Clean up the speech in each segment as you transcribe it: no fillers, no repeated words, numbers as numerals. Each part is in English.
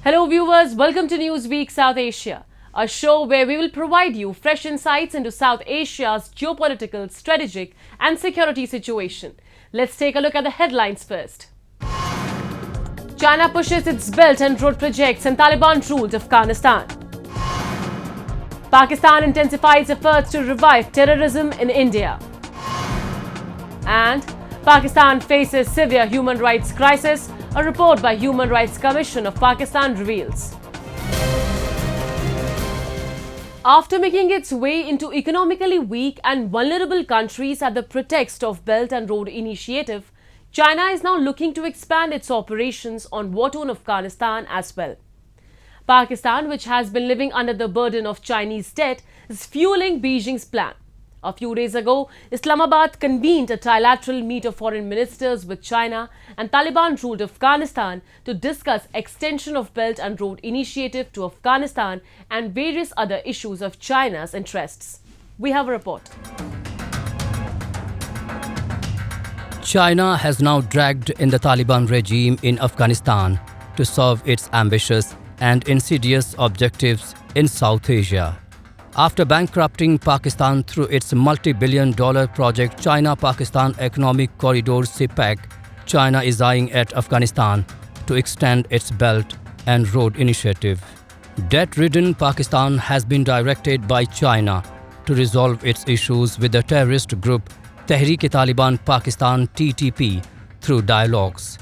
Hello viewers, welcome to Newsweek South Asia, a show where we will provide you fresh insights into South Asia's geopolitical, strategic and security situation. Let's take a look at the headlines first. China pushes its Belt and Road projects and Taliban-ruled Afghanistan. Pakistan intensifies efforts to revive terrorism in India. And Pakistan faces severe human rights crisis, a report by Human Rights Commission of Pakistan reveals. After making its way into economically weak and vulnerable countries at the pretext of Belt and Road Initiative, China is now looking to expand its operations on war-torn Afghanistan as well. Pakistan, which has been living under the burden of Chinese debt, is fueling Beijing's plan. A few days ago, Islamabad convened a trilateral meet of foreign ministers with China and Taliban-ruled Afghanistan to discuss extension of Belt and Road Initiative to Afghanistan and various other issues of China's interests. We have a report. China has now dragged in the Taliban regime in Afghanistan to serve its ambitious and insidious objectives in South Asia. After bankrupting Pakistan through its multi-billion-dollar project China-Pakistan Economic Corridor CPEC, China is eyeing at Afghanistan to extend its Belt and Road Initiative. Debt-ridden Pakistan has been directed by China to resolve its issues with the terrorist group Tehreek-e-Taliban Pakistan (TTP) through dialogues.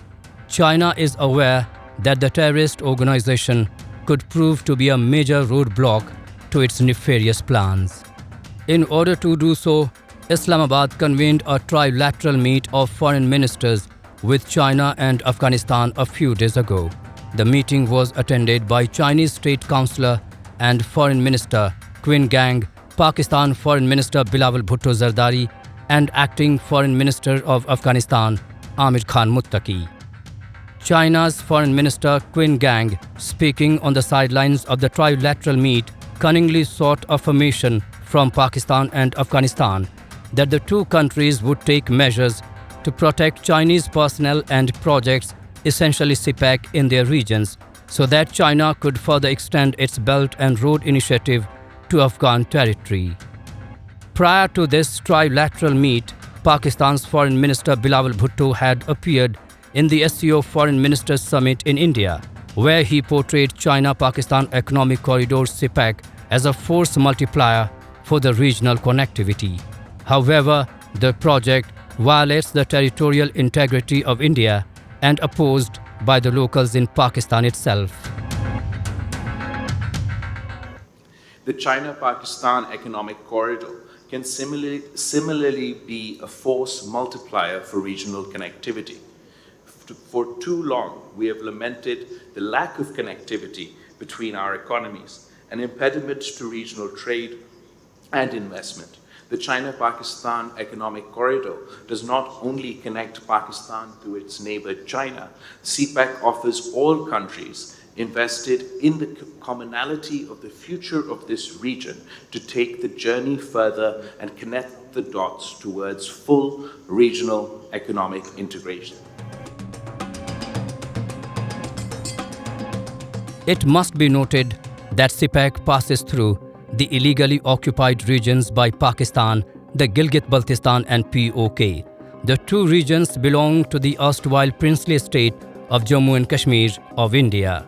China is aware that the terrorist organization could prove to be a major roadblock to its nefarious plans. In order to do so, Islamabad convened a trilateral meet of foreign ministers with China and Afghanistan a few days ago. The meeting was attended by Chinese State Councillor and Foreign Minister Qin Gang, Pakistan Foreign Minister Bilawal Bhutto Zardari, and Acting Foreign Minister of Afghanistan Amir Khan Muttaqi. China's Foreign Minister Qin Gang, speaking on the sidelines of the trilateral meet, cunningly sought affirmation from Pakistan and Afghanistan that the two countries would take measures to protect Chinese personnel and projects, essentially CPEC, in their regions, so that China could further extend its Belt and Road Initiative to Afghan territory. Prior to this trilateral meet, Pakistan's Foreign Minister Bilawal Bhutto had appeared in the SCO Foreign Ministers Summit in India, where he portrayed China-Pakistan Economic Corridor CPEC as a force multiplier for the regional connectivity. However, the project violates the territorial integrity of India and opposed by the locals in Pakistan itself. The China-Pakistan Economic Corridor can similarly be a force multiplier for regional connectivity. For too long, we have lamented the lack of connectivity between our economies, an impediment to regional trade and investment. The China-Pakistan Economic Corridor does not only connect Pakistan to its neighbor China. CPEC offers all countries invested in the commonality of the future of this region to take the journey further and connect the dots towards full regional economic integration. It must be noted that CPEC passes through the illegally occupied regions by Pakistan, the Gilgit-Baltistan and POK. The two regions belong to the erstwhile princely state of Jammu and Kashmir of India.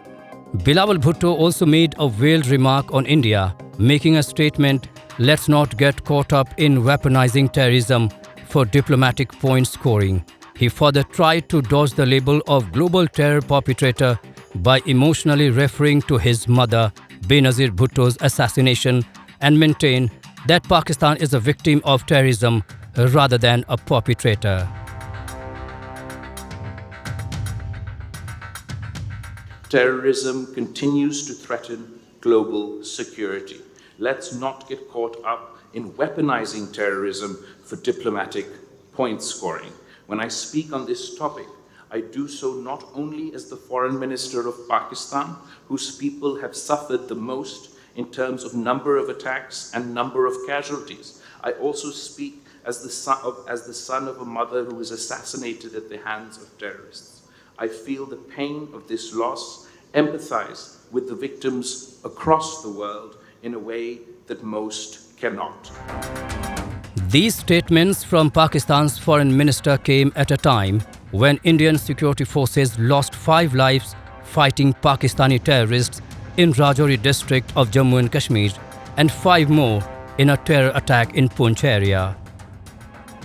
Bilawal Bhutto also made a veiled remark on India, making a statement, "Let's not get caught up in weaponizing terrorism for diplomatic point scoring." He further tried to dodge the label of global terror perpetrator by emotionally referring to his mother, Benazir Bhutto's assassination, and maintain that Pakistan is a victim of terrorism rather than a perpetrator. Terrorism continues to threaten global security. Let's not get caught up in weaponizing terrorism for diplomatic point scoring. When I speak on this topic, I do so not only as the Foreign Minister of Pakistan, whose people have suffered the most in terms of number of attacks and number of casualties. I also speak as the son of a mother who was assassinated at the hands of terrorists. I feel the pain of this loss empathize with the victims across the world in a way that most cannot. These statements from Pakistan's foreign minister came at a time when Indian security forces lost 5 lives fighting Pakistani terrorists in Rajouri district of Jammu and Kashmir and 5 more in a terror attack in Poonch area.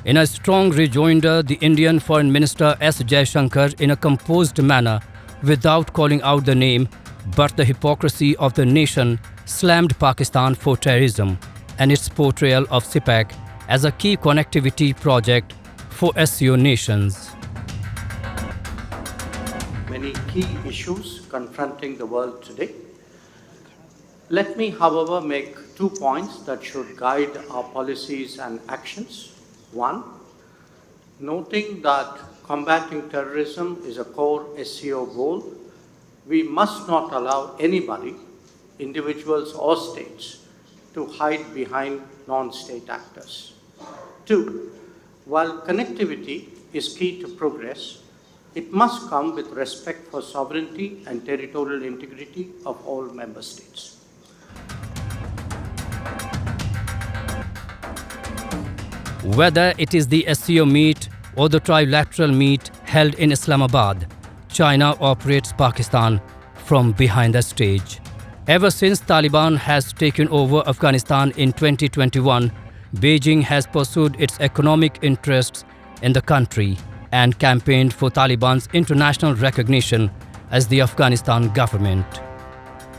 In a strong rejoinder, the Indian Foreign Minister S. Jaishankar, in a composed manner, without calling out the name but the hypocrisy of the nation, slammed Pakistan for terrorism and its portrayal of CPEC as a key connectivity project for SCO nations. Many key issues confronting the world today. Let me, however, make 2 points that should guide our policies and actions. 1, noting that combating terrorism is a core SCO goal, we must not allow anybody, individuals or states, to hide behind non-state actors. 2, while connectivity is key to progress, it must come with respect for sovereignty and territorial integrity of all member states. Whether it is the SCO meet or the trilateral meet held in Islamabad, China operates Pakistan from behind the stage. Ever since Taliban has taken over Afghanistan in 2021, Beijing has pursued its economic interests in the country and campaigned for Taliban's international recognition as the Afghanistan government.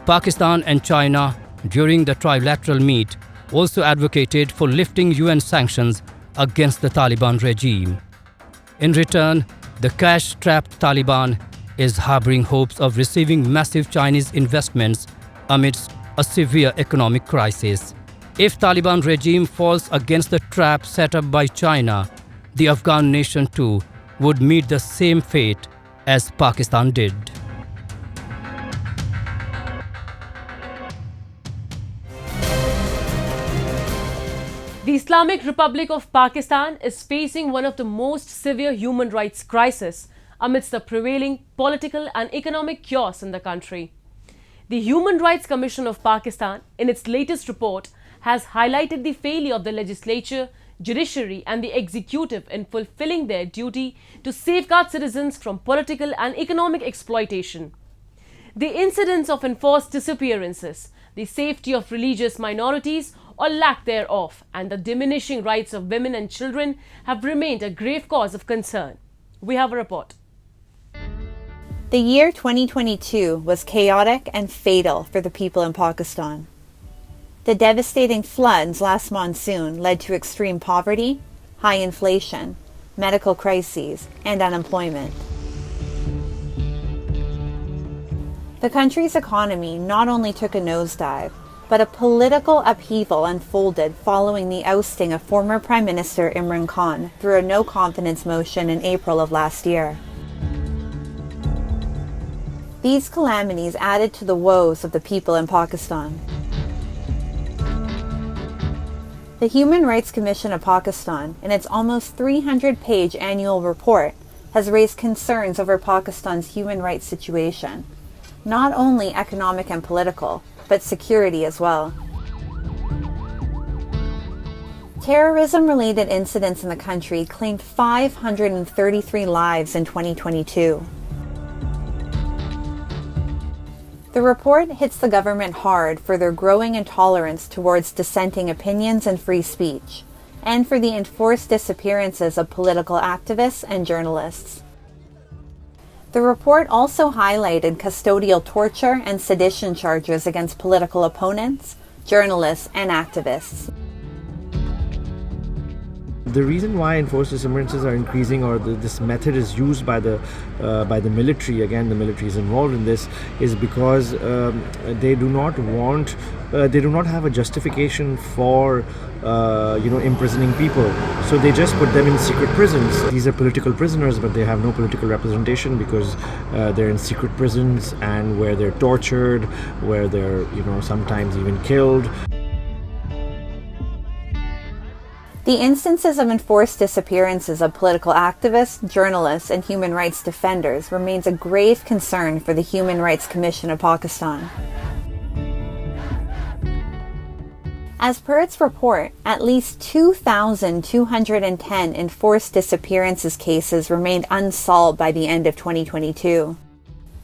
Pakistan and China, during the trilateral meet, also advocated for lifting UN sanctions against the Taliban regime. In return, the cash-strapped Taliban is harboring hopes of receiving massive Chinese investments amidst a severe economic crisis. If Taliban regime falls against the trap set up by China, the Afghan nation too would meet the same fate as Pakistan did. The Islamic Republic of Pakistan is facing one of the most severe human rights crises amidst the prevailing political and economic chaos in the country. The Human Rights Commission of Pakistan, in its latest report, has highlighted the failure of the legislature, judiciary and the executive in fulfilling their duty to safeguard citizens from political and economic exploitation. The incidence of enforced disappearances, the safety of religious minorities or lack thereof, and the diminishing rights of women and children have remained a grave cause of concern. We have a report. The year 2022 was chaotic and fatal for the people in Pakistan. The devastating floods last monsoon led to extreme poverty, high inflation, medical crises, and unemployment. The country's economy not only took a nosedive, but a political upheaval unfolded following the ousting of former Prime Minister Imran Khan through a no-confidence motion in April of last year. These calamities added to the woes of the people in Pakistan. The Human Rights Commission of Pakistan, in its almost 300-page annual report, has raised concerns over Pakistan's human rights situation, not only economic and political, but security as well. Terrorism-related incidents in the country claimed 533 lives in 2022. The report hits the government hard for their growing intolerance towards dissenting opinions and free speech, and for the enforced disappearances of political activists and journalists. The report also highlighted custodial torture and sedition charges against political opponents, journalists, and activists. The reason why enforced disappearances are increasing, or this method is used by the military, again the military is involved in this, is because they do not have a justification for imprisoning people. So they just put them in secret prisons. These are political prisoners, but they have no political representation because they're in secret prisons, and where they're tortured, where they're sometimes even killed. The instances of enforced disappearances of political activists, journalists, and human rights defenders remains a grave concern for the Human Rights Commission of Pakistan. As per its report, at least 2,210 enforced disappearances cases remained unsolved by the end of 2022.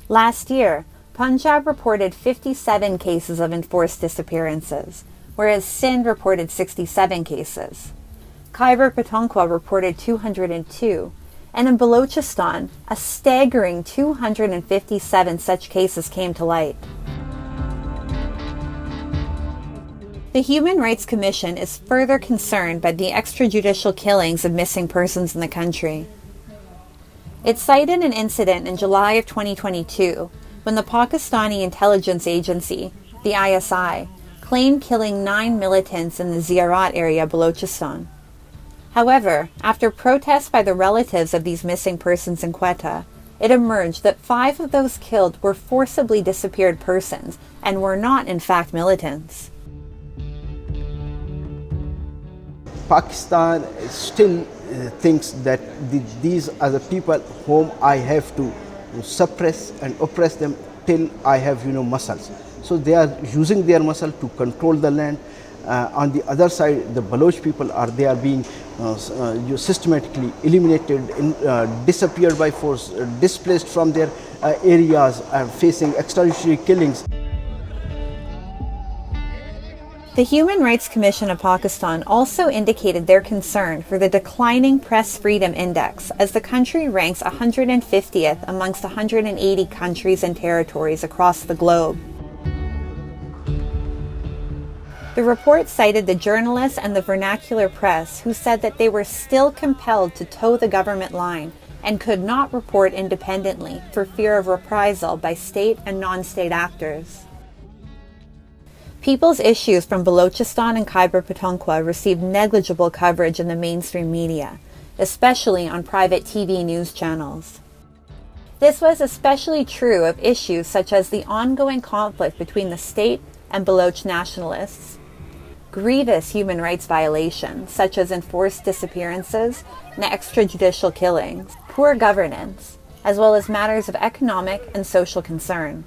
Last year, Punjab reported 57 cases of enforced disappearances, whereas Sindh reported 67 cases. Khyber Pakhtunkhwa reported 202, and in Balochistan, a staggering 257 such cases came to light. The Human Rights Commission is further concerned by the extrajudicial killings of missing persons in the country. It cited an incident in July of 2022 when the Pakistani intelligence agency, the ISI, claimed killing 9 militants in the Ziyarat area of Balochistan. However, after protests by the relatives of these missing persons in Quetta, it emerged that 5 of those killed were forcibly disappeared persons and were not in fact militants. Pakistan still thinks that these are the people whom I have to suppress and oppress them till I have muscles. So they are using their muscle to control the land. On the other side, the Baloch people are being systematically eliminated, disappeared by force, displaced from their areas, facing extrajudicial killings. The Human Rights Commission of Pakistan also indicated their concern for the declining Press Freedom Index as the country ranks 150th amongst 180 countries and territories across the globe. The report cited the journalists and the vernacular press who said that they were still compelled to toe the government line and could not report independently for fear of reprisal by state and non-state actors. People's issues from Balochistan and Khyber Pakhtunkhwa received negligible coverage in the mainstream media, especially on private TV news channels. This was especially true of issues such as the ongoing conflict between the state and Baloch nationalists, grievous human rights violations such as enforced disappearances and extrajudicial killings, poor governance, as well as matters of economic and social concern.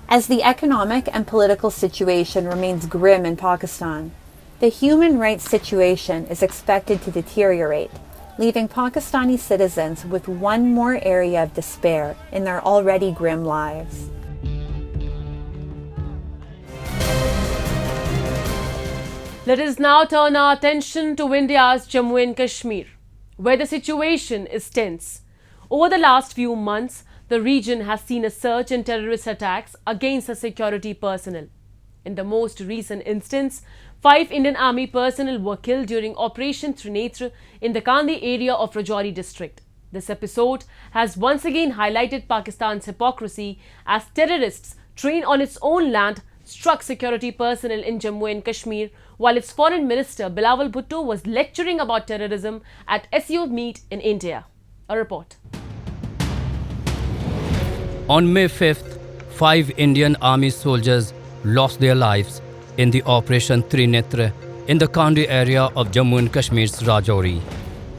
As the economic and political situation remains grim in Pakistan, the human rights situation is expected to deteriorate, leaving Pakistani citizens with one more area of despair in their already grim lives. Let us now turn our attention to India's Jammu and Kashmir, where the situation is tense. Over the last few months, the region has seen a surge in terrorist attacks against the security personnel. In the most recent instance, 5 Indian Army personnel were killed during Operation Trinetra in the Kandi area of Rajouri district. This episode has once again highlighted Pakistan's hypocrisy as terrorists trained on its own land struck security personnel in Jammu and Kashmir while its foreign minister Bilawal Bhutto was lecturing about terrorism at SEO meet in India. A report. On May 5th, 5 Indian Army soldiers lost their lives in the Operation Trinetra in the Kandi area of Jammu and Kashmir's Rajouri.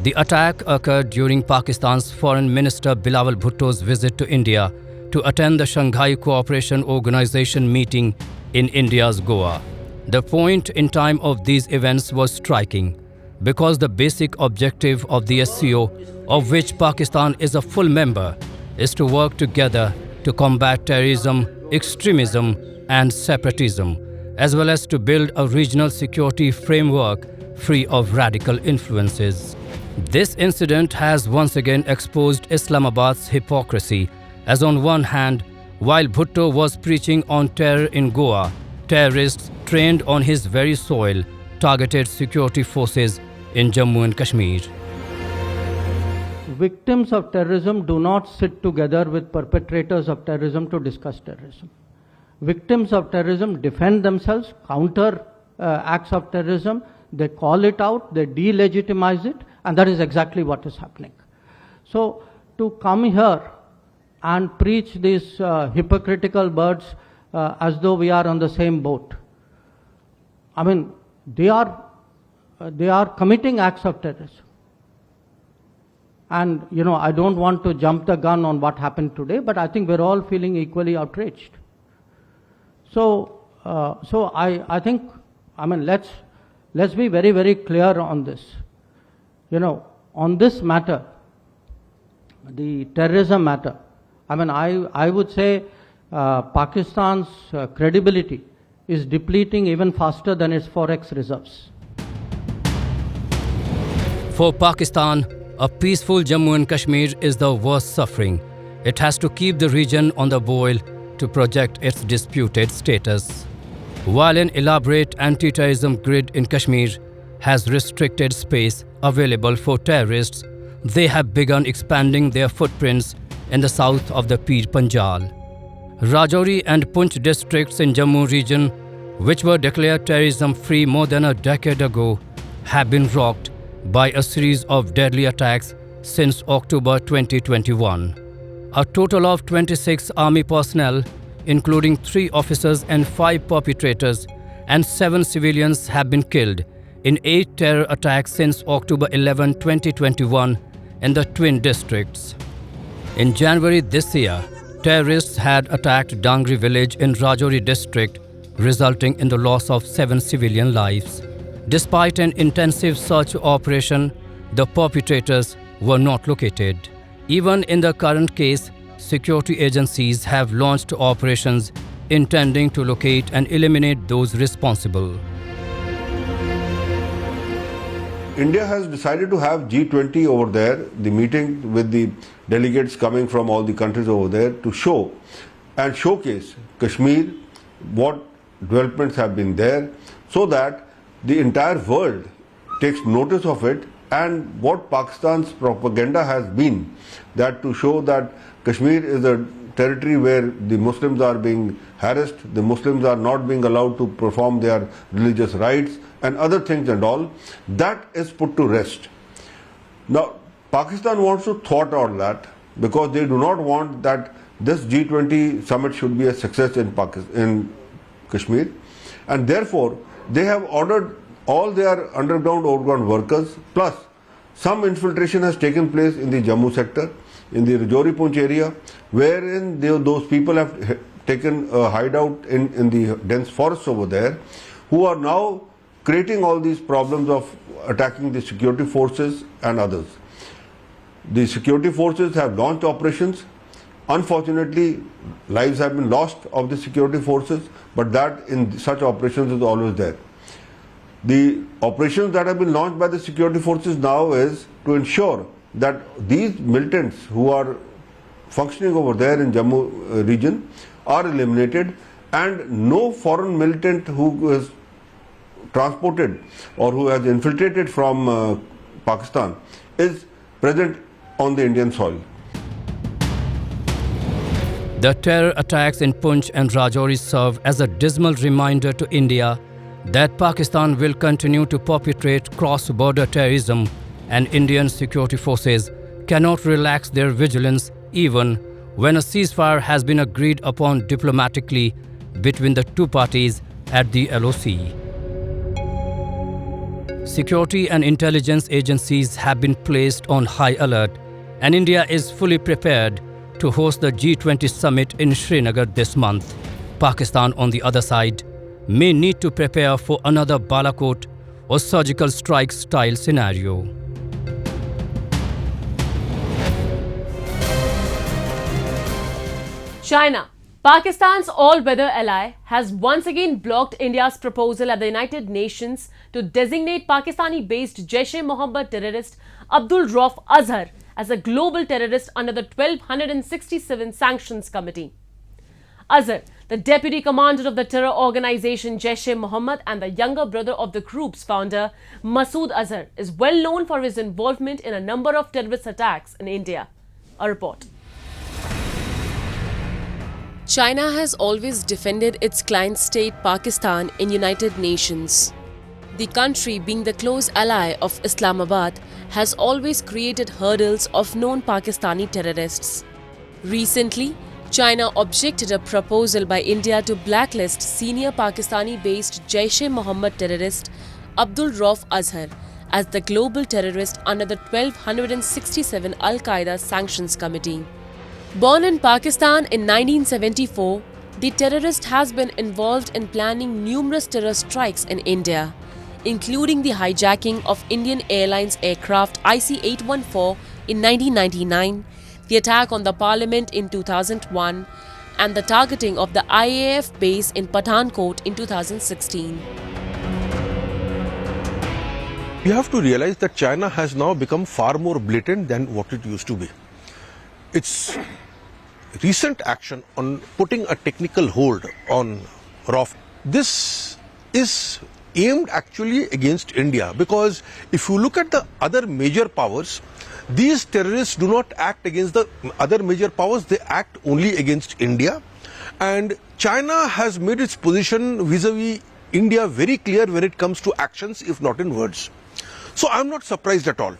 The attack occurred during Pakistan's Foreign Minister Bilawal Bhutto's visit to India to attend the Shanghai Cooperation Organization meeting in India's Goa. The point in time of these events was striking because the basic objective of the SCO, of which Pakistan is a full member, is to work together to combat terrorism, extremism and separatism, as well as to build a regional security framework free of radical influences. This incident has once again exposed Islamabad's hypocrisy, as on one hand, while Bhutto was preaching on terror in Goa, terrorists trained on his very soil targeted security forces in Jammu and Kashmir. Victims of terrorism do not sit together with perpetrators of terrorism to discuss terrorism. Victims of terrorism defend themselves, counter acts of terrorism, they call it out, they delegitimize it, and that is exactly what is happening. So to come here and preach these hypocritical words as though we are on the same boat, I mean, they are they are committing acts of terrorism. And, I don't want to jump the gun on what happened today, but I think we're all feeling equally outraged. So I think, let's be very, very clear on this. On this matter, the terrorism matter, I would say Pakistan's credibility is depleting even faster than its forex reserves. For Pakistan, a peaceful Jammu and Kashmir is the worst suffering. It has to keep the region on the boil to project its disputed status. While an elaborate anti-terrorism grid in Kashmir has restricted space available for terrorists, they have begun expanding their footprints in the south of the Pir Panjal. Rajouri and Poonch districts in Jammu region, which were declared terrorism-free more than a decade ago, have been rocked by a series of deadly attacks since October 2021. A total of 26 army personnel, including 3 officers and 5 perpetrators, and 7 civilians have been killed in 8 terror attacks since October 11, 2021 in the twin districts. In January this year, terrorists had attacked Dangri village in Rajouri district, resulting in the loss of 7 civilian lives. Despite an intensive search operation, the perpetrators were not located. Even in the current case, security agencies have launched operations intending to locate and eliminate those responsible. India has decided to have G20 over there, the meeting with the delegates coming from all the countries over there, to show and showcase Kashmir, what developments have been there, so that the entire world takes notice of it, and what Pakistan's propaganda has been, that to show that Kashmir is a territory where the Muslims are being harassed, the Muslims are not being allowed to perform their religious rites and other things and all, that is put to rest. Now, Pakistan wants to thwart all that because they do not want that this G20 summit should be a success in Kashmir, and therefore they have ordered all their overground workers, plus some infiltration has taken place in the Jammu sector, in the Rajouri Poonch area, wherein those people have taken a hideout in the dense forests over there, who are now creating all these problems of attacking the security forces and others. The security forces have launched operations. Unfortunately, lives have been lost of the security forces, but that in such operations is always there. The operations that have been launched by the security forces now is to ensure that these militants who are functioning over there in Jammu region are eliminated, and no foreign militant who is transported or who has infiltrated from Pakistan is present on the Indian soil. The terror attacks in Poonch and Rajouri serve as a dismal reminder to India that Pakistan will continue to perpetrate cross-border terrorism, and Indian security forces cannot relax their vigilance even when a ceasefire has been agreed upon diplomatically between the two parties at the LOC. Security and intelligence agencies have been placed on high alert, and India is fully prepared to host the G20 summit in Srinagar this month. Pakistan, on the other side, may need to prepare for another Balakot or surgical strike style scenario. China, Pakistan's all-weather ally, has once again blocked India's proposal at the United Nations to designate Pakistani-based Jaish-e-Mohammad terrorist Abdul Rauf Azhar as a global terrorist under the 1267 Sanctions Committee. Azhar, the deputy commander of the terror organization Jaish-e-Mohammad and the younger brother of the group's founder, Masood Azhar, is well known for his involvement in a number of terrorist attacks in India. A report. China has always defended its client state Pakistan in United Nations. The country, being the close ally of Islamabad, has always created hurdles of known Pakistani terrorists. Recently, China objected a proposal by India to blacklist senior Pakistani-based Jaish-e-Mohammad terrorist Abdul Rauf Azhar as the global terrorist under the 1267 Al-Qaeda Sanctions Committee. Born in Pakistan in 1974, the terrorist has been involved in planning numerous terror strikes in India, including the hijacking of Indian Airlines aircraft IC-814 in 1999, the attack on the Parliament in 2001, and the targeting of the IAF base in Pathankot in 2016. You have to realize that China has now become far more blatant than what it used to be. Its recent action on putting a technical hold on RAF, this is aimed actually against India, because if you look at the other major powers, these terrorists do not act against the other major powers, they act only against India. And China has made its position vis-a-vis India very clear when it comes to actions, if not in words. So I'm not surprised at all.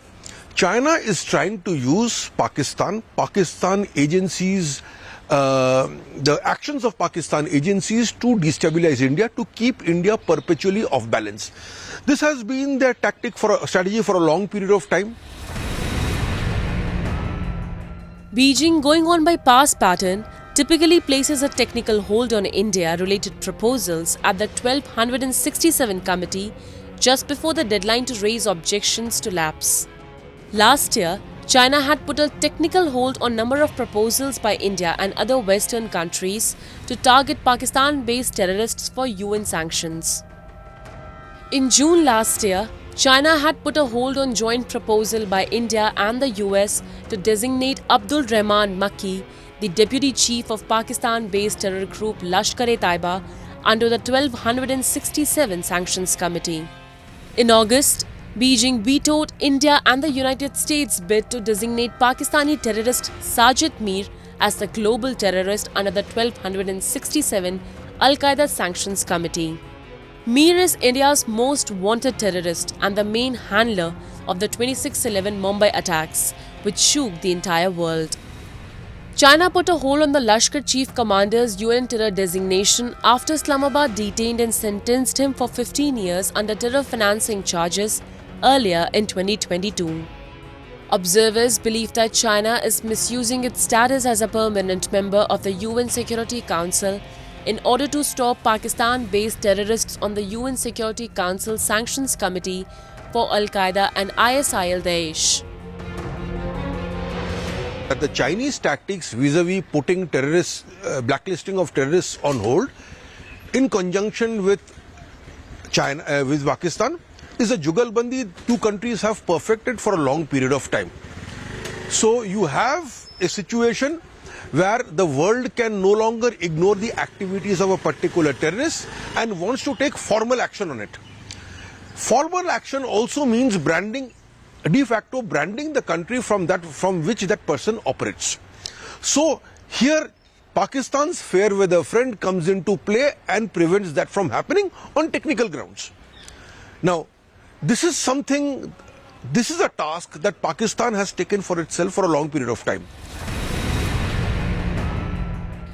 China is trying to use Pakistan agencies, the actions of Pakistan agencies to destabilize India, to keep India perpetually off balance. This has been their strategy for a long period of time. Beijing, going on by past pattern, typically places a technical hold on India-related proposals at the 1267 committee just before the deadline to raise objections to lapse. Last year, China had put a technical hold on a number of proposals by India and other Western countries to target Pakistan-based terrorists for UN sanctions. In June last year, China had put a hold on joint proposal by India and the US to designate Abdul Rahman Makki, the deputy chief of Pakistan-based terror group Lashkar-e-Taiba, under the 1267 Sanctions Committee. In August, Beijing vetoed India and the United States' bid to designate Pakistani terrorist Sajid Mir as the global terrorist under the 1267 Al-Qaeda Sanctions Committee. Mir is India's most wanted terrorist and the main handler of the 26/11 Mumbai attacks, which shook the entire world. China put a hold on the Lashkar Chief Commander's UN terror designation after Islamabad detained and sentenced him for 15 years under terror financing charges earlier in 2022. Observers believe that China is misusing its status as a permanent member of the UN Security Council in order to stop Pakistan-based terrorists on the UN Security Council Sanctions Committee for Al-Qaeda and ISIL-Daesh. That the Chinese tactics vis-a-vis putting terrorists, blacklisting of terrorists on hold, in conjunction with China, with Pakistan, is a jugalbandi two countries have perfected for a long period of time. So you have a situation where the world can no longer ignore the activities of a particular terrorist and wants to take formal action on it. Formal action also means branding, de facto branding the country from which that person operates. So here Pakistan's fair weather friend comes into play and prevents that from happening on technical grounds. Now, this is a task that Pakistan has taken for itself for a long period of time.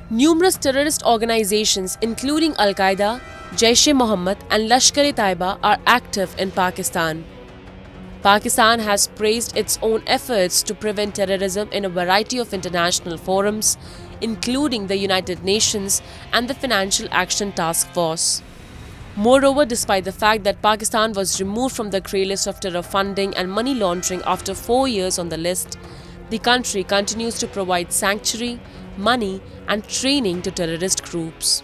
Numerous terrorist organizations including Al-Qaeda, Jaish-e-Mohammad and Lashkar-e-Taiba are active in Pakistan. Pakistan has praised its own efforts to prevent terrorism in a variety of international forums, including the United Nations and the Financial Action Task Force. Moreover, despite the fact that Pakistan was removed from the grey list of terror funding and money laundering after 4 years on the list, the country continues to provide sanctuary, money and training to terrorist groups.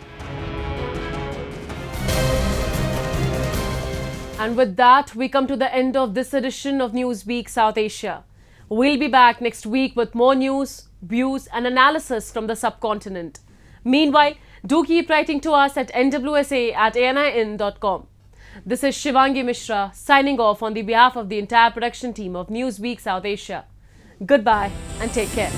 And with that, we come to the end of this edition of Newsweek South Asia. We'll be back next week with more news, views and analysis from the subcontinent. Meanwhile, do keep writing to us at nwsa@anin.com. This is Shivangi Mishra signing off on the behalf of the entire production team of Newsweek South Asia. Goodbye and take care.